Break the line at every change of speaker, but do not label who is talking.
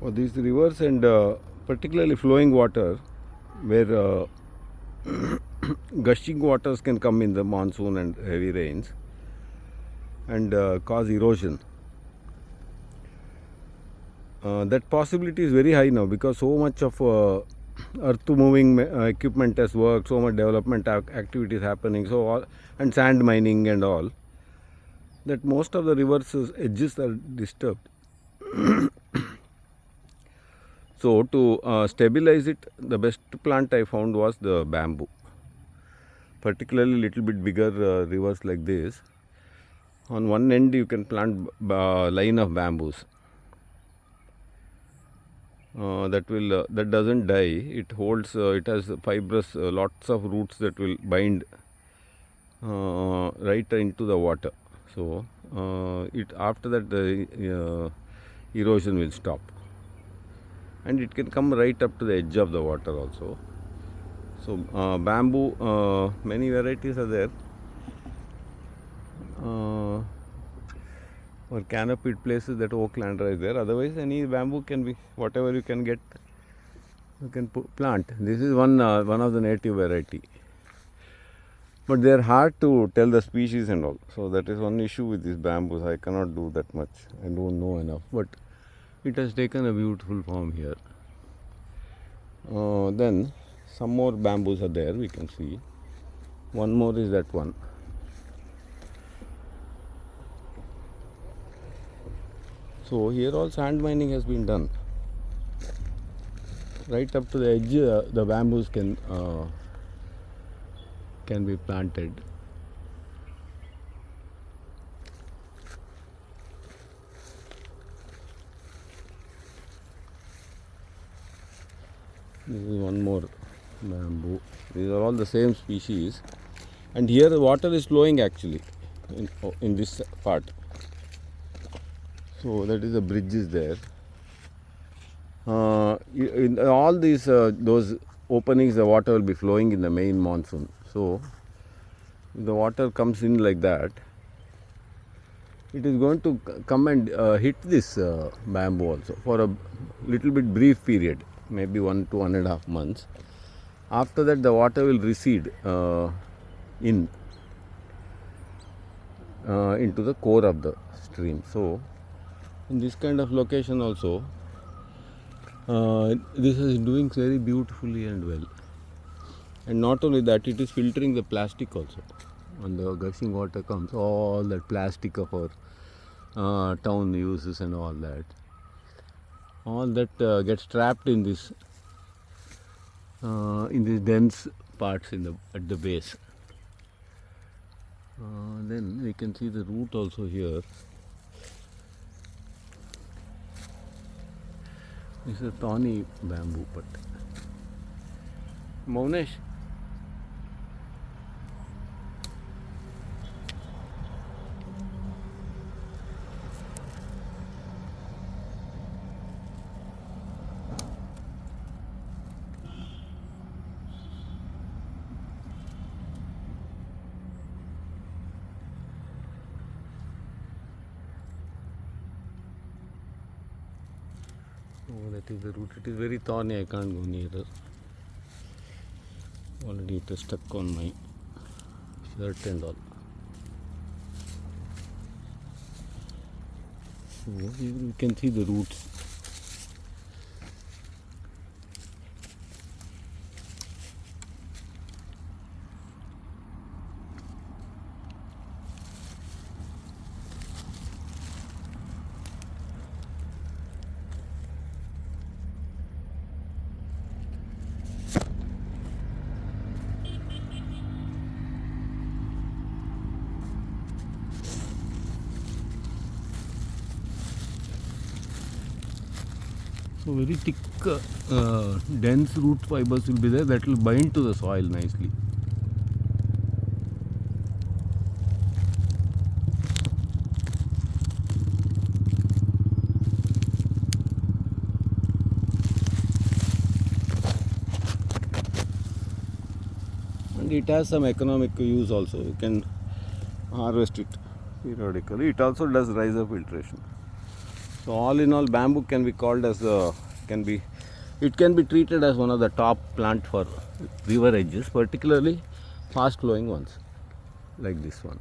For these rivers and particularly flowing water, where gushing waters can come in the monsoon and heavy rains and cause erosion. That possibility is very high now because so much of earth moving equipment has worked, so much development activities happening, so all, and sand mining and all, that most of the rivers edges are disturbed. So to stabilize it, the best plant I found was the bamboo. Particularly little bit bigger rivers like this, on one end you can plant line of bamboos. That doesn't die. It holds. It has fibrous, lots of roots that will bind right into the water. So it after that the erosion will stop, and it can come right up to the edge of the water also. So bamboo, many varieties are there. For canopied places, that oak landra is there. Otherwise, any bamboo can be whatever you can get. You can plant. This is one of the native variety, but they are hard to tell the species and all. So that is one issue with these bamboos. I cannot do that much. I don't know enough, but it has taken a beautiful form here. Then some more bamboos are there. We can see. One more is that one. So here all sand mining has been done. Right up to the edge, the bamboos can be planted. This is one more bamboo. These are all the same species, and here the water is flowing actually in this part. So that is the bridge is there. In all these those openings, the water will be flowing in the main monsoon. So the water comes in like that. It is going to come and hit this bamboo also for a little bit brief period, maybe 1 to 1.5 months. After that, the water will recede into the core of the stream. So in this kind of location also, this is doing very beautifully and well. And not only that, it is filtering the plastic also. When the gushing water comes, all that plastic of our town uses and all that gets trapped in these dense parts at the base. Then we can see the root also here. This is a thorny bamboo, but Maunesh. Oh, that is the root. It is very thorny. I can't go nearer. Already it is stuck on my shirt and all. So you can see the roots. So very thick, dense root fibers will be there that will bind to the soil nicely. And it has some economic use also. You can harvest it periodically. It also does riser filtration. So all in all, bamboo can be called as it can be treated as one of the top plant for river edges, particularly fast flowing ones like this one.